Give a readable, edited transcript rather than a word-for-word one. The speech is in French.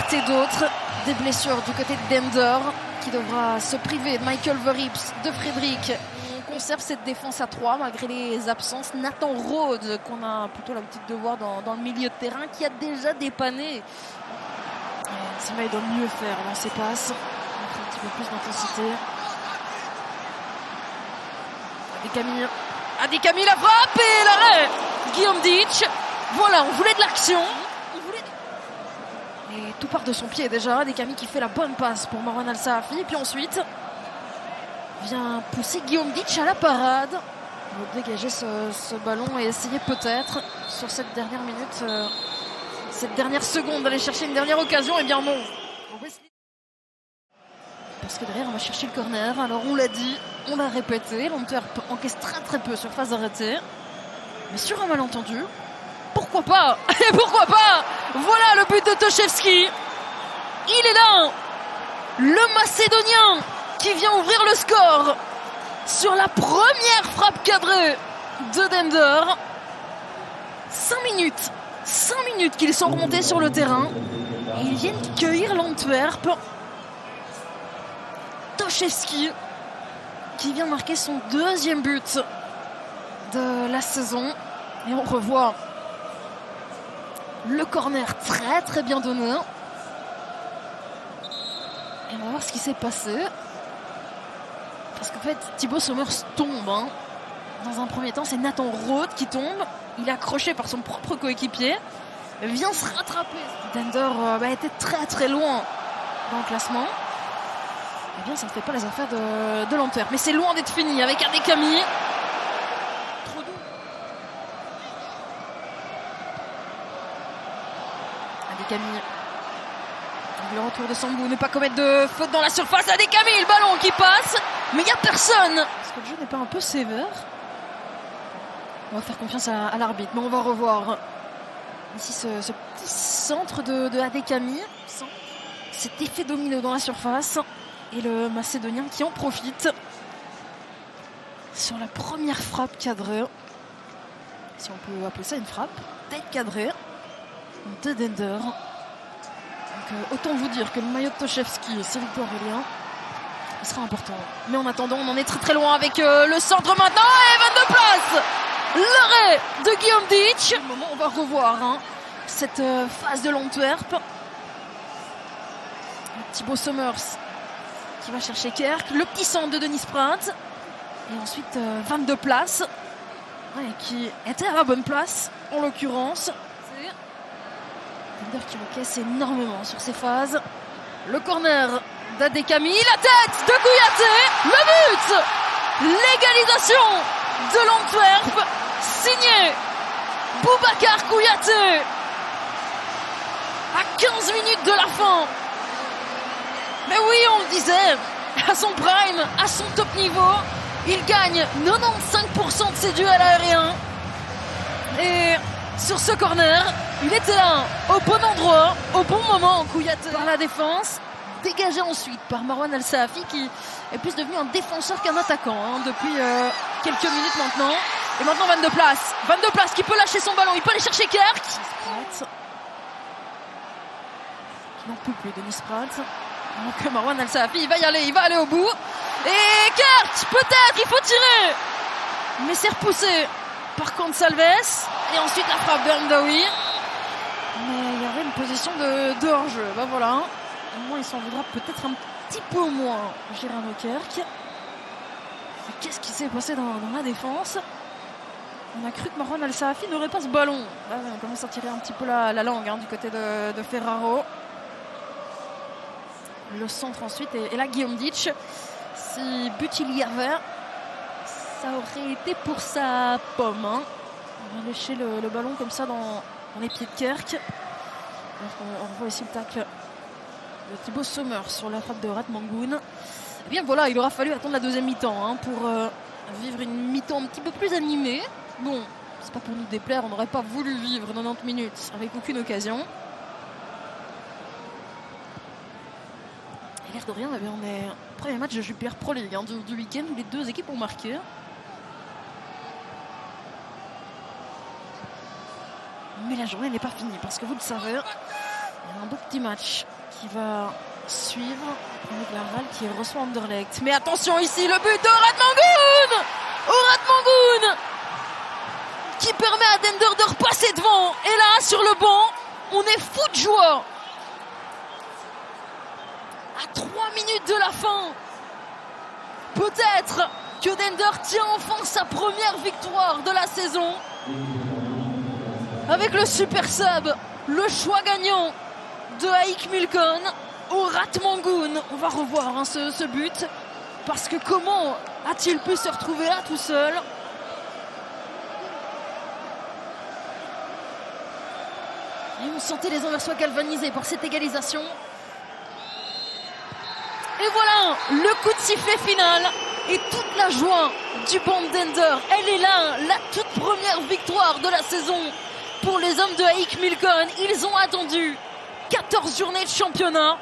part et d'autre. Des blessures du côté de Dender qui devra se priver de Michael Verrips, de Frédéric. On conserve cette défense à 3 malgré les absences. Nathan Rhodes, qu'on a plutôt l'habitude de voir dans le milieu de terrain, qui a déjà dépanné. Benzema, il doit mieux faire dans ses passes. Un petit peu plus d'intensité. Adekami, la frappe et l'arrêt. Guillaume Ditch. Voilà, on voulait de l'action. Et tout part de son pied déjà. Adekami qui fait la bonne passe pour Marwan Al Saafi. Et puis ensuite, vient pousser Guillaume Ditch à la parade. Il veut dégager ce ballon et essayer peut-être sur cette dernière minute, cette dernière seconde d'aller chercher une dernière occasion. Eh bien non. Parce que derrière on va chercher le corner. Alors on l'a dit, on l'a répété. L'Antwerp encaisse très peu sur phase arrêtée. Mais sur un malentendu, pourquoi pas? Et pourquoi pas? Voilà le but de Toszewski. Il est là, le Macédonien qui vient ouvrir le score sur la première frappe cadrée de Dender. 5 minutes qu'ils sont remontés sur le terrain et ils viennent cueillir l'Antwerp. Toszewski qui vient marquer son 2e but de la saison. Et on revoit le corner très bien donné. Et on va voir ce qui s'est passé. Parce qu'en fait, Thibaut Somers tombe. Dans un premier temps, c'est Nathan Rhodes qui tombe. Il est accroché par son propre coéquipier. Vient se rattraper. Dender était très loin dans le classement. Eh bien, ça ne fait pas les affaires de l'Antwerp. Mais c'est loin d'être fini avec Adekami. Trop doux. Adekami. Le retour de Sambou, ne pas commettre de faute dans la surface. Adekami, le ballon qui passe. Mais il n'y a personne. Est-ce que le jeu n'est pas un peu sévère? On va faire confiance à l'arbitre. Mais on va revoir ici ce petit centre de Adekami. Cet effet domino dans la surface. Et le Macédonien qui en profite sur la première frappe cadrée, si on peut appeler ça une frappe, tête cadrée de Dender. Donc autant vous dire que le maillot de Toszewski, c'est victoire Aurélien, il sera important. Mais en attendant, on en est très loin avec le centre maintenant. Et 22 places. L'arrêt de Guillaume Ditch. Au moment où on va revoir cette phase de l'Antwerp. Thibaut Somers qui va chercher Kerk, le petit centre de Denis Praet et ensuite 22 places qui était à la bonne place en l'occurrence. Dender qui encaisse énormément sur ces phases. Le corner d'Adekami, la tête de Kouyaté, le but, l'égalisation de l'Antwerp, signé Boubacar Kouyaté à 15 minutes de la fin. Mais oui, on le disait, à son prime, à son top niveau, il gagne 95% de ses duels aériens. Et sur ce corner, il était là, au bon endroit, au bon moment, Kouyaté par la défense. Dégagé ensuite par Marwan Al Saafi qui est plus devenu un défenseur qu'un attaquant depuis quelques minutes maintenant. Et maintenant 22 places. 22 places qui peut lâcher son ballon, il peut aller chercher Kerk. Il n'en peut plus, Denis Praet. Donc Marwan Al Saafi, il va y aller, il va aller au bout. Et Kerk, peut-être, il faut tirer. Mais c'est repoussé par Gonçalves. Et ensuite la frappe de Hamdaoui. Mais il y avait une position de hors-jeu. Ben voilà. Au moins il s'en voudra peut-être un petit peu moins, Gérard Kerk. Qu'est-ce qui s'est passé dans la défense? On a cru que Marwan Al Saafi n'aurait pas ce ballon. Là, on commence à tirer un petit peu la langue du côté de Ferraro. Le centre ensuite, et là Guillaume Ditch, si but il y avait, ça aurait été pour sa pomme. On va lécher le ballon comme ça dans les pieds de Kerk. On revoit ici le tacle de Thibaut Somers sur la frappe de Ratmangoun. Et bien voilà, il aura fallu attendre la deuxième mi-temps pour vivre une mi-temps un petit peu plus animée. Bon, c'est pas pour nous déplaire, on n'aurait pas voulu vivre 90 minutes avec aucune occasion. Et l'air de rien, on est au premier match de Jupiler Pro League du week-end où les deux équipes ont marqué. Mais la journée n'est pas finie parce que vous le savez, il y a un beau petit match qui va suivre avec Laval qui reçoit Anderlecht. Mais attention ici, le but de Orat Mangoun qui permet à Dender de repasser devant. Et là, sur le banc, on est fou de joie. À 3 minutes de la fin, peut-être que Dender tient enfin sa première victoire de la saison. Avec le super sub, le choix gagnant de Aïk Milcon, Orat Mangoun. On va revoir ce but, parce que comment a-t-il pu se retrouver là tout seul? Et on sentait les Anversois galvanisés par cette égalisation. Et voilà, le coup de sifflet final et toute la joie du banc de Dender. Elle est là, la toute première victoire de la saison pour les hommes de Aïk Milcon. Ils ont attendu 14 journées de championnat.